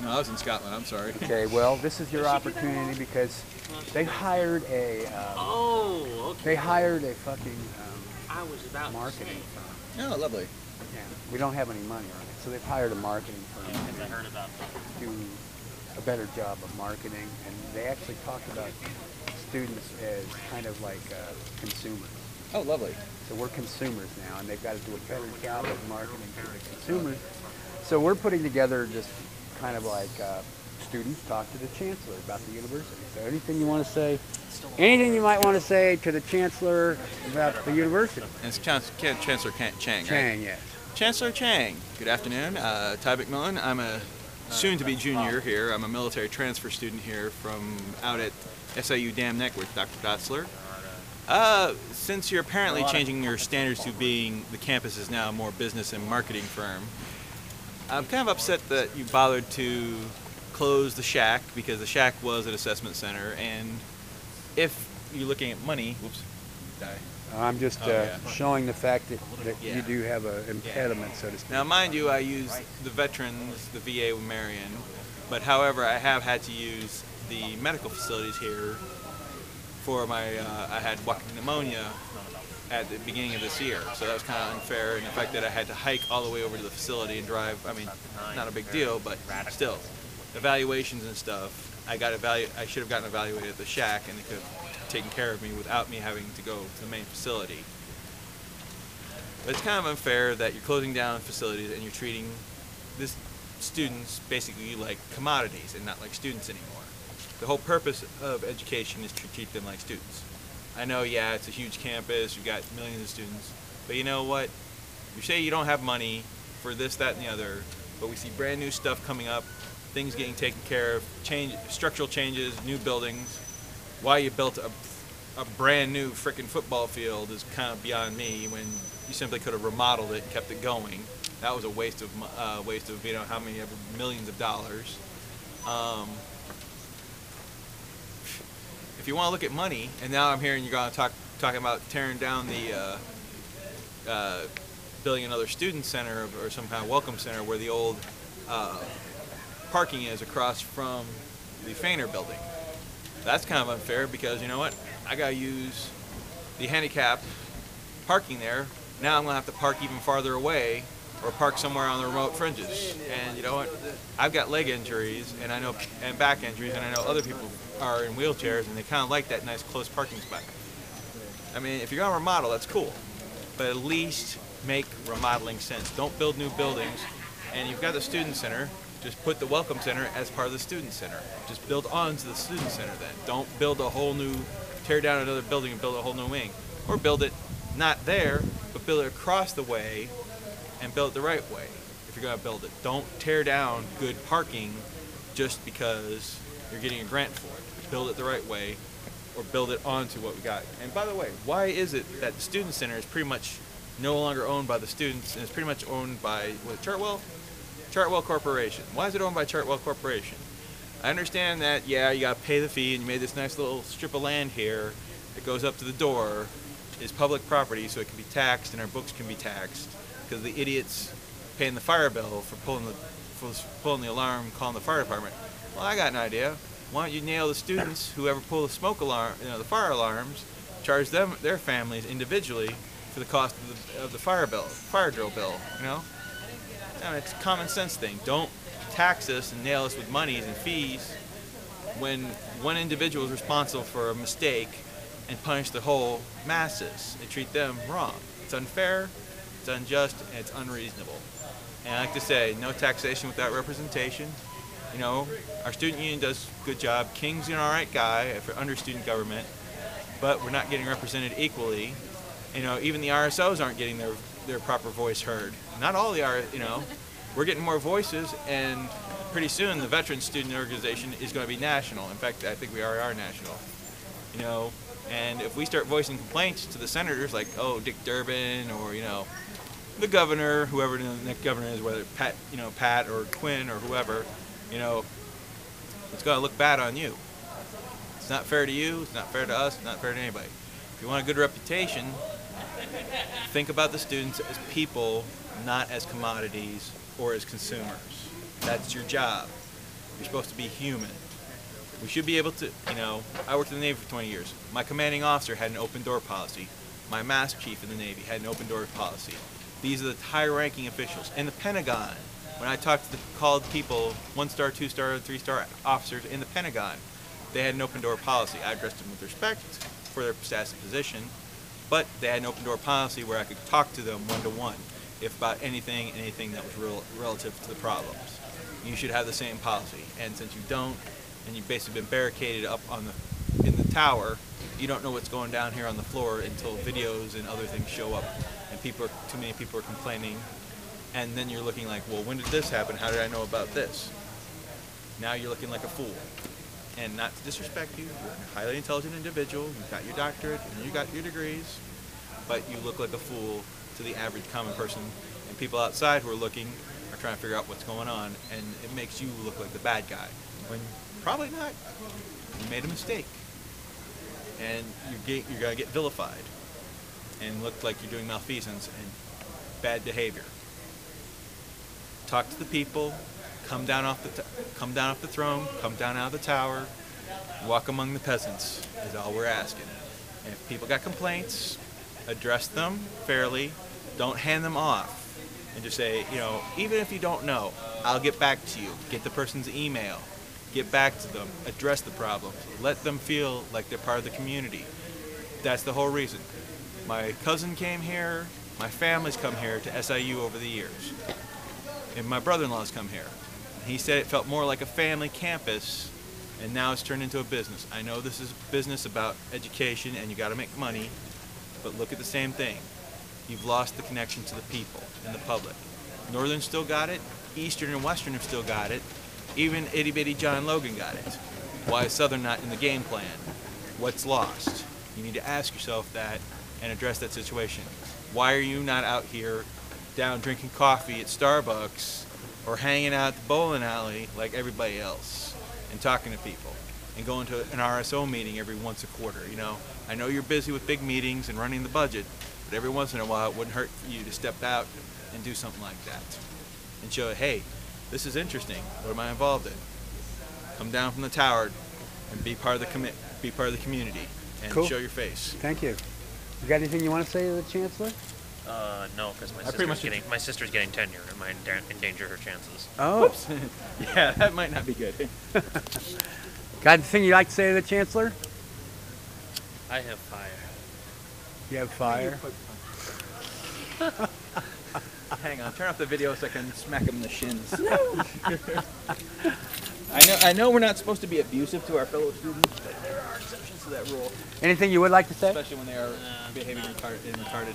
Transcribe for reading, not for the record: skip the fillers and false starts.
No, I was in Scotland. I'm sorry. Okay, well, this is your opportunity because they hired a they hired a fucking marketing firm. Oh, lovely. Yeah, we don't have any money on it, so they've hired a marketing firm to do a better job of marketing, and they actually talked about students as kind of like consumers. Oh, lovely. So we're consumers now, and they've got to do a better job of marketing to the consumers. So we're putting together just kind of like students talk to the chancellor about the university. So anything you want to say, anything you might want to say to the chancellor about the university. And it's Chancellor Chang, right? Chang, yes. Chancellor Chang, good afternoon. Ty McMillan. I'm a soon-to-be junior here. I'm a military transfer student here from out at SIU Dam Neck with Dr. Dotzler. Since you're apparently changing your standards to being the campus is now a more business and marketing firm, I'm kind of upset that you bothered to close the shack, because the shack was an assessment center, and if you're looking at money, whoops, die. I'm just showing the fact that you do have an impediment, so to speak. Now, mind you, I use the veterans, the VA with Marion, but however, I have had to use the medical facilities here for my, I had walking pneumonia at the beginning of this year, so that was kind of unfair, and the fact that I had to hike all the way over to the facility and drive, I mean, not a big deal, but still, evaluations and stuff, I should have gotten evaluated at the shack, and they could have taken care of me without me having to go to the main facility. But it's kind of unfair that you're closing down facilities and you're treating this students basically like commodities and not like students anymore. The whole purpose of education is to treat them like students. I know, yeah, it's a huge campus, you've got millions of students, but you know what? You say you don't have money for this, that, and the other, but we see brand new stuff coming up, things getting taken care of, structural changes, new buildings. Why you built a brand new frickin' football field is kind of beyond me, when you simply could have remodeled it and kept it going. That was a waste of you know how many millions of dollars. If you want to look at money, and now I'm hearing you're going to talking about tearing down the building another student center or some kind of welcome center where the old parking is across from the Feiner building. That's kind of unfair, because you know what? I got to use the handicap parking there. Now I'm going to have to park even farther away, or park somewhere on the remote fringes. And you know what? I've got leg injuries and back injuries, and I know other people are in wheelchairs, and they kind of like that nice close parking spot. I mean, if you're going to remodel, that's cool, but at least make remodeling sense. Don't build new buildings. And you've got the student center, just put the welcome center as part of the student center. Just build onto the student center then. Don't build a whole new, tear down another building and build a whole new wing. Or build it not there, but build it across the way and build it the right way if you're going to build it. Don't tear down good parking just because you're getting a grant for it. Build it the right way, or build it onto what we got. And by the way, why is it that the student center is pretty much no longer owned by the students, and it's pretty much owned by, what, Chartwell? Chartwell Corporation. Why is it owned by Chartwell Corporation? I understand that, yeah, you got to pay the fee, and you made this nice little strip of land here that goes up to the door, is public property, so it can be taxed, and our books can be taxed, because the idiots paying the fire bill for pulling the alarm, calling the fire department. Well, I got an idea. Why don't you nail the students, whoever pull the smoke alarm, you know, the fire alarms, charge them, their families individually for the cost of the fire drill bill, you know? I mean, it's a common sense thing. Don't tax us and nail us with monies and fees when one individual is responsible for a mistake and punish the whole masses. They treat them wrong. It's unfair, it's unjust, and it's unreasonable. And I like to say, no taxation without representation. You know, our student union does a good job. King's an all right guy for under student government, but we're not getting represented equally. You know, even the RSOs aren't getting their proper voice heard. Not all the you know, we're getting more voices, and pretty soon the Veteran Student Organization is going to be national. In fact, I think we already are national. You know, and if we start voicing complaints to the senators, like, oh, Dick Durbin, or, you know, the governor, whoever the next governor is, whether Pat or Quinn or whoever, you know, it's going to look bad on you. It's not fair to you, it's not fair to us, it's not fair to anybody. If you want a good reputation, think about the students as people, not as commodities or as consumers. That's your job. You're supposed to be human. We should be able to, you know, I worked in the Navy for 20 years. My commanding officer had an open door policy. My master chief in the Navy had an open door policy. These are the high-ranking officials. In the Pentagon, when I talked to the called people, 1-star, 2-star, 3-star officers in the Pentagon, they had an open door policy. I addressed them with respect for their status and position, but they had an open door policy where I could talk to them one-to-one if about anything that was relative to the problems. You should have the same policy. And since you don't, and you've basically been barricaded up in the tower, you don't know what's going down here on the floor until videos and other things show up, and too many people are complaining, and then you're looking like, well, when did this happen? How did I know about this? Now you're looking like a fool. And not to disrespect you, you're a highly intelligent individual, you've got your doctorate, and you got your degrees, but you look like a fool to the average common person, and people outside who are looking are trying to figure out what's going on, and it makes you look like the bad guy, when probably not. You made a mistake, and you're going to get vilified and look like you're doing malfeasance and bad behavior. Talk to the people. Come down off the throne. Come down out of the tower. Walk among the peasants is all we're asking. And if people got complaints, address them fairly. Don't hand them off and just say, you know, even if you don't know, I'll get back to you. Get the person's email. Get back to them. Address the problems. Let them feel like they're part of the community. That's the whole reason. My cousin came here. My family's come here to SIU over the years. And my brother-in-law's come here. He said it felt more like a family campus, and now it's turned into a business. I know this is a business about education and you got to make money, but look at the same thing. You've lost the connection to the people and the public. Northern still got it. Eastern and Western have still got it. Even itty-bitty John Logan got it. Why is Southern not in the game plan? What's lost? You need to ask yourself that and address that situation. Why are you not out here down drinking coffee at Starbucks or hanging out at the bowling alley like everybody else and talking to people and going to an RSO meeting every once a quarter? You know, I know you're busy with big meetings and running the budget, but every once in a while it wouldn't hurt for you to step out and do something like that and show, hey, this is interesting. What am I involved in? Come down from the tower and be part of the community and Cool. show your face. Thank you. You got anything you want to say to the Chancellor? No, because pretty my sister's getting tenure, and might endanger her chances. Oh. Whoops. Yeah, that might not be good. Got anything you'd like to say to the Chancellor? I have fire. You have fire? Hang on, turn off the video so I can smack him in the shins. I know we're not supposed to be abusive to our fellow students, but there are exceptions to that rule, Anything you would like to say? especially when they are behaving in retarded